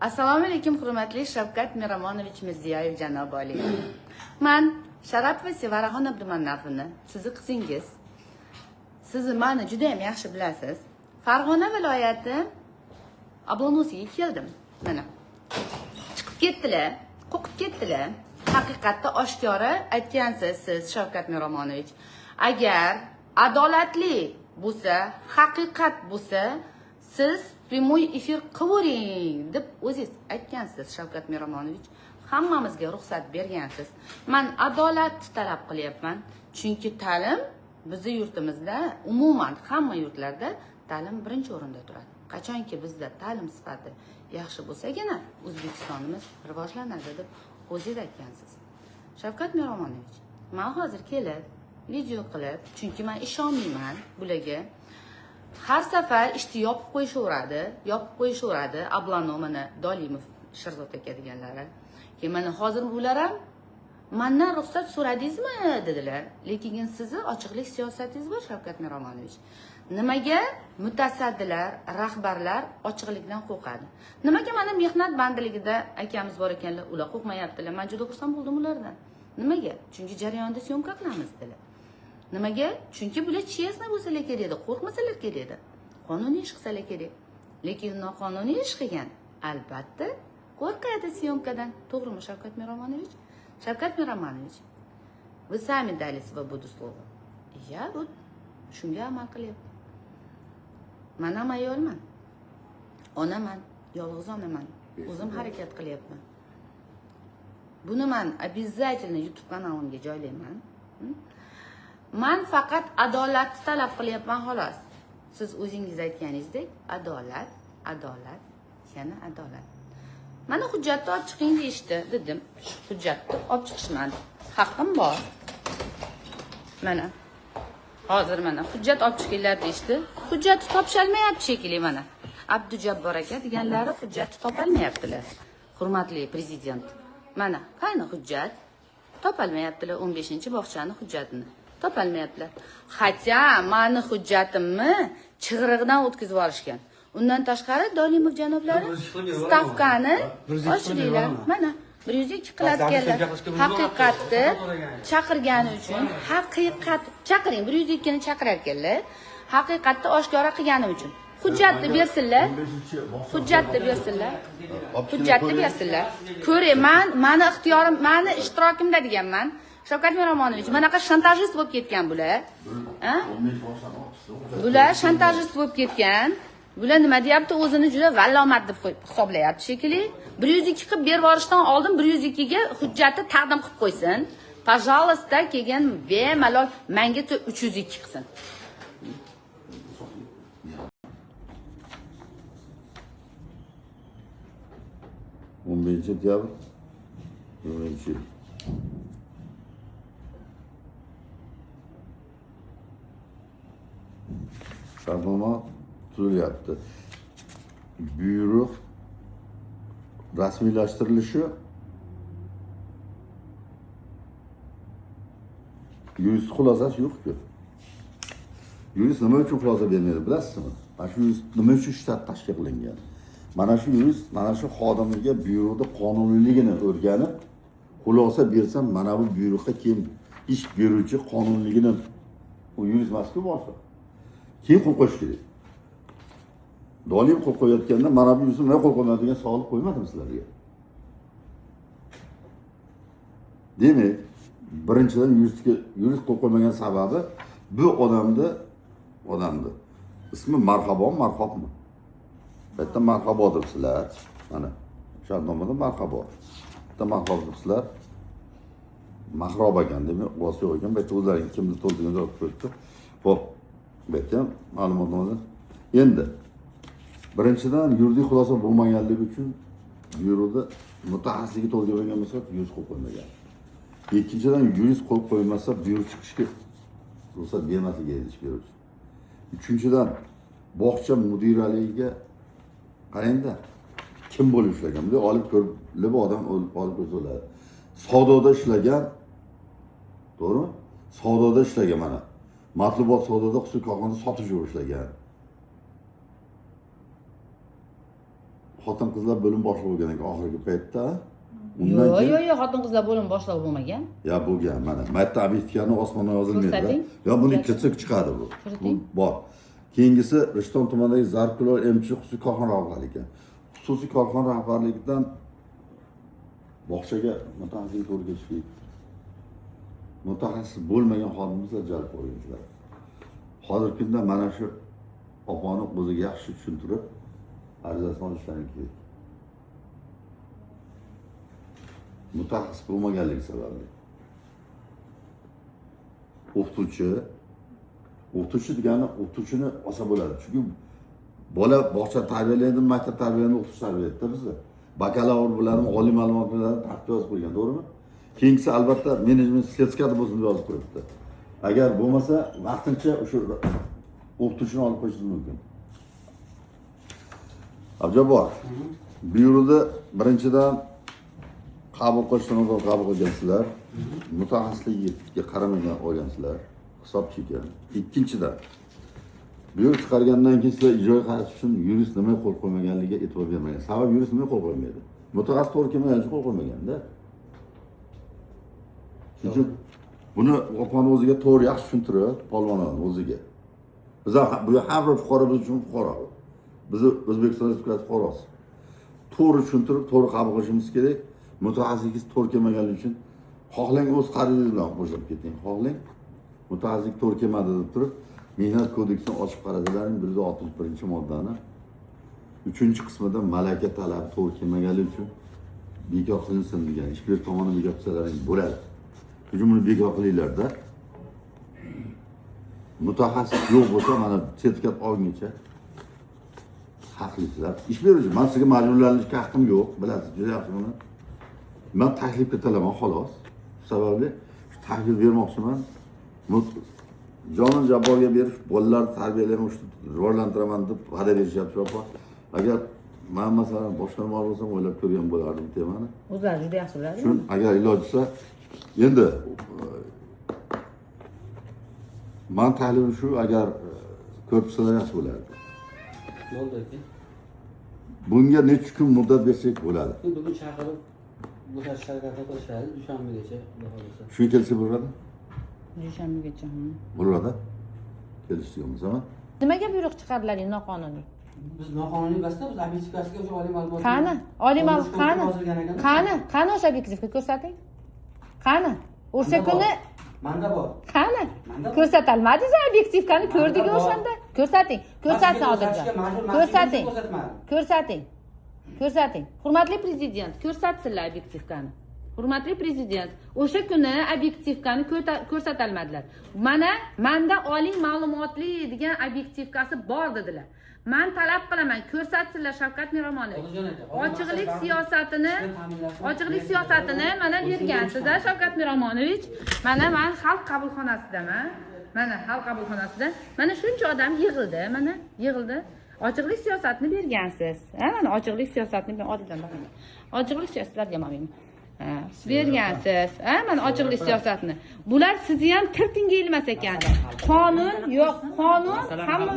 Assalomu alaykum hurmatli Shavkat Miromonovich Mirziyoyev janob oliy. Men Sharapova Sevaraxon Abdumannapovni, sizni qizingiz. Siz meni juda ham yaxshi bilasiz. Farg'ona viloyati Oblonosiga keldim. Mana chiqib ketdilar, qo'qib ketdilar. Haqiqatda oshkora aytgansiz siz Shavkat Miromonovich. Agar adolatli bo'lsa, haqiqat bo'lsa, siz prямой efir qilavering deb o'zingiz aytgansiz Shavkat Miromonovich. Hammamizga ruxsat bergansiz. Men adolat talab qilyapman. Chunki ta'lim bizning yurtimizda, umuman hamma yurtlarda ta'lim birinchi o'rinda turadi. Qachonki bizda ta'lim sifati yaxshi bo'lsagina O'zbekistonimiz rivojlanadi deb o'zingiz aytgansiz. Shavkat Miromonovich, men hozir kelib video qilib, chunki men ishonmayman bularga. Har safar ishni yopib qo'yishaveradi, Ablanomini, Dolimov, Sherzod aka deganlari. Mana hozir ular ham mendan ruxsat so'radingizmi dedilar. Lekin sizni ochiqlik siyosatingiz bor Shavkat Miromonovich. Nimaga mutasaddilar, rahbarlar ochiqlikdan qo'rqadi? Nimaga mana mehnat bandiligida akamiz bor ekanlar, ular qo'rqmayaptilar? Men juda xursand bo'ldim ulardan. Nimaga? Chunki jarayonda syomka qilamiz dedilar. Nimaga? Chunki bular chestni bo'lsalar kerak, qo'rqmasalar kerak. Qonuniy ish qilsalar kerak. Lekin noqonuniy ish qilgan albatta qo'rqadi syomkadan. To'g'rimi Shavkat Miromonovich? Shavkat Miromonovich, вы сами дали свободу слова. Я вот shunga amal qilyapman. Men ham ayolman. Onaman, yolg'iz onaman. O'zim harakat qilyapman. Buni men обязательно YouTube kanalimga joylayman. Men faqat adolatni talab qilyapman xolos. Siz o'zingiz aytganingizdek, adolat, yana adolat. Mana hujjatni olib chiqing deyishdi, dedim. Shu hujjatni olib chiqishmadi. Haqqim bor. Mana hozir mana hujjat olib chiqinglar deyishdi. Hujjatni topshalmayapti shekilli mana. Abdujabbor aka deganlari hujjatni topolmayaptilar. Hurmatli prezident. Mana qani hujjat? Topolmayaptilar 15-bog'chani hujjatini. Topolmayaptilar. Hatto meni hujjatimni chig'iriqdan o'tkazib yuborishgan. Undan tashqari Dolimov janoblari stavkani ochdilar. Mana 102 qilayotganlar. Haqiqatni chaqirgani uchun, haqiqat chaqiring 102 ni chaqirar ekanlar. Haqiqatni oshkora qilgani uchun. Hujjatni bersinlar. Hujjatni bersinlar. Ko'raman, meni ixtiyorim, meni ishtirokimda deganman. Shavkat Miromonovich, manaqa shantajist bo'lib ketgan bular. Bular shantajist bo'lib ketgan. Bular nima deyapti? O'zini juda vallomat deb hisoblayapti shekilli. 102 qilib berib yuborishdan oldin 102 ga hujjatni taqdim qilib qo'ysin. Пожалуйста, keyin bemalol menga 302 qilsin. 11-dekabr 2020 shartnoma tuzilyapti. Buyruq rasmiylashtirilishi yurist xulosasi yo'q-ku. Yurist nima uchun xulosa bermaydi bilasizmi? Mana shu yurist nima uchun shtat tashkil qilingan? Mana shu yurist mana shu xodimiga buyruqni qonuniyligini o'rganib, xulosa bersa, mana bu buyruqqa kim ish beruvchi qonuniyligini u yurist emas-ku boshqa. Kim qo'l qo'yish kerak? Dolim qo'l qo'yayotganda mana bu yurist nima qo'l qo'ymaydi degan savol qo'ymadim sizlarga. Demak, birinchidan yurist qo'l qo'ymagan sababi bu odamni ismi marhabmi? Bitta marhabo debsizlar. Mana shartnomada marhabo. Bitta marhabo debsizlar. Mahrob ekan deb o'zi yo'q ekan. Bitta o'zlaring kimni to'ldirganini olib qo'yibdi. Xo'p, bitta ma'lumotni. Endi birinchidan yuridik xulosa bo'lmaganligi uchun buyruqda mutaxassisligi to'ldirilgan bo'lsa, yurist qo'l qo'ymagan. Ikkinchidan yurist qo'l qo'ymasa, buyruq chiqishga ruxsat bermasligi ish beruvchi. Uchinchidan bog'cha mudiraligiga qarangda, kim bo'lib ishlagan? Bunday olib ko'rilib odam olib o'tadi. Savdoda ishlagan, to'g'rimi? Savdoda ishlagan mana. Matbuot savdoda xususiy korxonada sotish ishlagan. xotin-qizlar bo'lim boshlig'i bo'lgan ekan oxirgi paytda. Undan Yo'q, xotin-qizlar bo'lim boshlig'i bo'lmagan. Ya bo'lgan, mana. Maytda obyektivni osmondan yozilmaydi. Ko'rsating. Yo, buni kichik chiqadi bu. Ko'rsating. Bu bor. Keyingisi Rishton tumanidagi Zarkulol MC xususiy korxona rahbarligi ekan. Xususiy korxona rahbarligidan bog'chaga mutaxassis o'rgatishlik. Mutaxassis bo'lmagan xodimlar jalb qilyapsizlar. Hozirgi kunda mana shu opani o'ziga yaxshi tushuntirib, arizasini olishlari kerak. Mutaxassis bo'lmaganligi sababli. O'qituvchi degani o'qituvchini olsa bo'ladi. Chunki bola bog'cha tarbiyalaydi, maktab tarbiyalaydi, o'qitish tarbiyalaydi bizda. Bakalavr bilan oliy ma'lumot bilan tartib yozib qo'ygan, to'g'rimi? Keyingisi albatta menejment sertifikati bo'lsin deb yozib qo'yibdi. Agar bo'lmasa, vaqtincha o'sha o'qituvchini olib qo'yishingiz mumkin. Abjabor, bu yerda birinchidan qabul qilishdan oldin qabul qilgansizlar, mutaxassisligiga qaramagan olgansizlar, hisobchi ekan. Ikkinchidan, bu yer chiqargandan keyin sizlar ijroga qaratish uchun yurist nima qo'l qo'ymaganligiga e'tibor bermagan. Sabab yurist nima qo'l qo'ymaydi? Mutaxassis to'g'ri kelmagan uchun qo'l qo'ymaganda. Chunki buni opani o'ziga to'g'ri yaxshi tushuntirib, polvonlarni o'ziga. Biz bu har bir fuqaro biz uchun fuqaro. Biz O'zbekiston Respublikasi fuqarosi. To'g'ri tushuntirib, to'g'ri qabul qilishimiz kerak. Mutaxassislik to'g'ri kelmaganligi uchun xohlang o'z xaridingiz bilan qo'shilib keting. Xohlang mutaxassislik to'g'ri kelmadi deb turib, Mehnat kodeksini ochib qarasalaring 161-moddani 3-qismida malaka talabi to'g'ri kelmaganligi uchun bekor qilinsin degan. Ish beruvchi tomonidan bekor qilsalaring bo'ladi. Chunki buni bekor qilinglarda. Mutaxassis yo'q bo'lsa, mana sertifikat olguncha haqlisizlar. Ish beruvchi, men sizga majburlanishga haqqim yo'q, bilasiz, juda yaxshi buni. Men taklif etaman xolos. Sababli taklif bermoqchiman. Jonon Jabborga berish, bolalar tarbiyalayman, rivojlantiraman deb va'da berishyapti opa. Agar men masalan boshqarma bo'lsam o'ylab ko'rgan bo'lardim temani. O'zlari juda yaxshi biladi. Shun agar iloji bo'lsa, endi men taklifim shu, agar ko'rsalar yaxshi bo'lardi. Bo'ldi aka. Bunga necha kun muddat bersak bo'ladi? Bugun chaqirib bo'shash harakati qilishadi, dushanbagacha xudo xolasa. Shu kelsa bo'ladi? Dushanbagacha. Bo'ladi. Kelishdik bo'lsa. Nimaga buyruq chiqardilaring noqonuniy? Biz noqonuniy emasda, biz obyektivasiga o'sha oliy ma'lumot. Qani? Oliy ma'lumot qani? Qani o'sha obyektivga ko'rsating? Qani? O'sha kuni manda bor. qani? Ko'rsatolmadingiz obyektivkani ko'rdik o'shanda. Ko'rsating. Ko'rsatsin hozircha. Ko'rsating. Ko'rsating. Ko'rsating. Hurmatli prezident, ko'rsatsinlar obyektivkani. Hurmatli prezident, o'sha kuni obyektivkani ko'rsatolmadilar. Manda oliy ma'lumotli degan obyektivkasi bor dedilar. Men talab qilaman, ko'rsatsinlar Shavkat Miromonovich. Ochiqlik siyosatini mana bergansiz, Shavkat Miromonovich. Men xalq qabulxonasidaman. Mana xalq qabulxonasida mana shuncha odam yig'ildi. Ochiqlik siyosatini bergansiz. Mana ochiqlik siyosatini men oddidan baqaman. Ochiqlik siyosatlarga men bergansiz. Mana ochiqlik siyosatini. Bular sizni ham kiritingga ilmas ekan. Qonun yo'q, qonun hamma